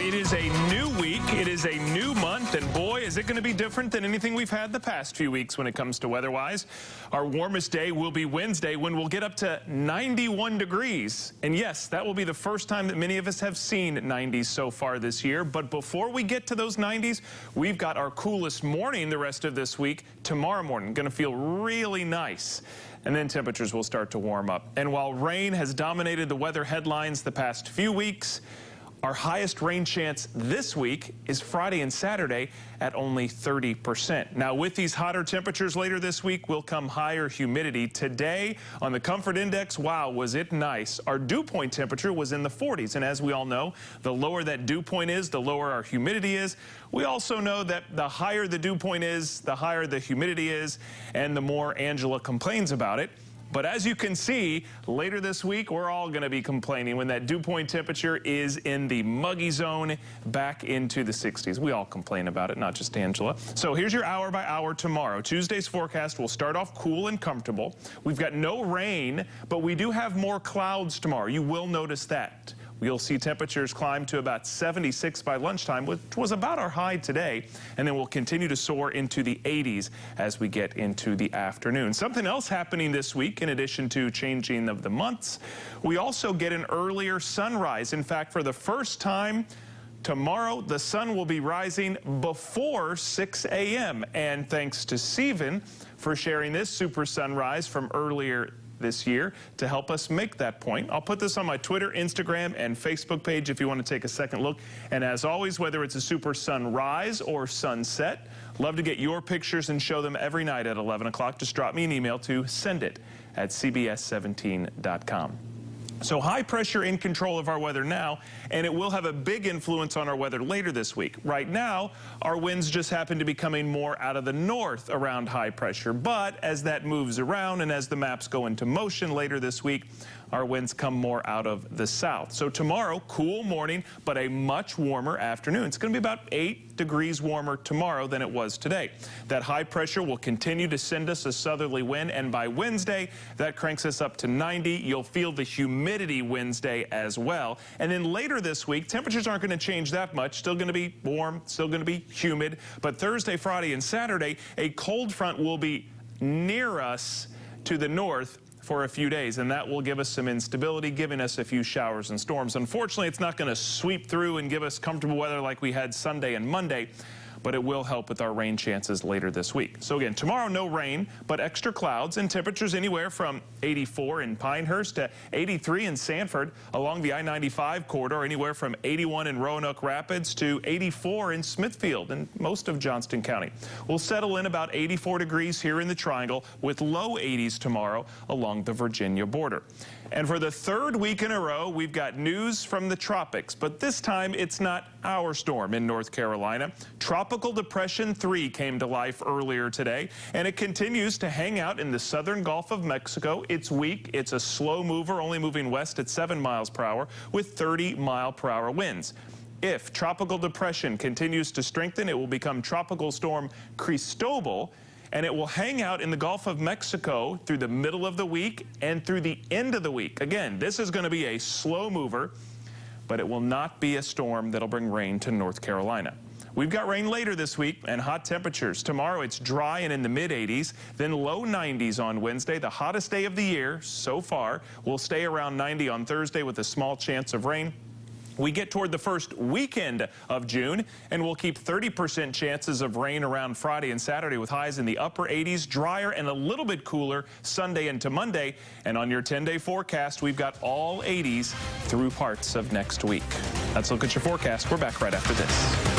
It is a new week. It is a new month. And boy, is it going to be different than anything we've had the past few weeks when it comes to weather-wise. Our warmest day will be Wednesday when we'll get up to 91 degrees. And yes, that will be the first time that many of us have seen 90s so far this year. But before we get to those 90s, we've got our coolest morning the rest of this week. Tomorrow morning, going to feel really nice. And then temperatures will start to warm up. And while rain has dominated the weather headlines the past few weeks, our highest rain chance this week is Friday and Saturday at only 30%. Now, with these hotter temperatures later this week will come higher humidity. Today on the Comfort Index, wow, was it nice. Our dew point temperature was in the 40s. And as we all know, the lower that dew point is, the lower our humidity is. We also know that the higher the dew point is, the higher the humidity is, and the more Angela complains about it. But as you can see, later this week, we're all going to be complaining when that dew point temperature is in the muggy zone back into the 60s. We all complain about it, not just Angela. So here's your hour by hour tomorrow. Tuesday's forecast will start off cool and comfortable. We've got no rain, but we do have more clouds tomorrow. You will notice that. You'll see temperatures climb to about 76 by lunchtime, which was about our high today, and then we'll continue to soar into the 80s as we get into the afternoon. Something else happening this week, in addition to changing of the months, we also get an earlier sunrise. In fact, for the first time tomorrow, the sun will be rising before 6 a.m. And thanks to Steven for sharing this super sunrise from earlier this year to help us make that point. I'll put this on my Twitter, Instagram, and Facebook page if you want to take a second look. And as always, whether it's a super sunrise or sunset, love to get your pictures and show them every night at 11 o'clock. Just drop me an email to sendit@cbs17.com. So high pressure in control of our weather now, and it will have a big influence on our weather later this week. Right now, our winds just happen to be coming more out of the north around high pressure. But as that moves around and as the maps go into motion later this week, our winds come more out of the south. So tomorrow, cool morning, but a much warmer afternoon. It's going to be about 8 degrees warmer tomorrow than it was today. That high pressure will continue to send us a southerly wind, and by Wednesday, that cranks us up to 90. You'll feel the humidity Wednesday as well. And then later this week, temperatures aren't going to change that much. Still going to be warm, still going to be humid. But Thursday, Friday, and Saturday, a cold front will be near us to the north for a few days, and that will give us some instability, giving us a few showers and storms. Unfortunately, it's not going to sweep through and give us comfortable weather like we had Sunday and Monday, but it will help with our rain chances later this week. So again, tomorrow no rain, but extra clouds and temperatures anywhere from 84 in Pinehurst to 83 in Sanford along the I-95 corridor, anywhere from 81 in Roanoke Rapids to 84 in Smithfield and most of Johnston County. We'll settle in about 84 degrees here in the Triangle with low 80s tomorrow along the Virginia border. And for the third week in a row, we've got news from the tropics, but this time it's not our storm in North Carolina. Tropical Depression 3 came to life earlier today, and it continues to hang out in the southern Gulf of Mexico. It's weak. It's a slow mover, only moving west at 7 miles per hour with 30-mile-per-hour winds. If Tropical Depression continues to strengthen, it will become Tropical Storm Cristobal, and it will hang out in the Gulf of Mexico through the middle of the week and through the end of the week. Again, this is going to be a slow mover, but it will not be a storm that'll bring rain to North Carolina. We've got rain later this week and hot temperatures. Tomorrow it's dry and in the mid-80s, then low 90s on Wednesday. The hottest day of the year so far. Will stay around 90 on Thursday with a small chance of rain. We get toward the first weekend of June, and we'll keep 30% chances of rain around Friday and Saturday with highs in the upper 80s, drier and a little bit cooler Sunday into Monday. And on your 10-day forecast, we've got all 80s through parts of next week. Let's look at your forecast. We're back right after this.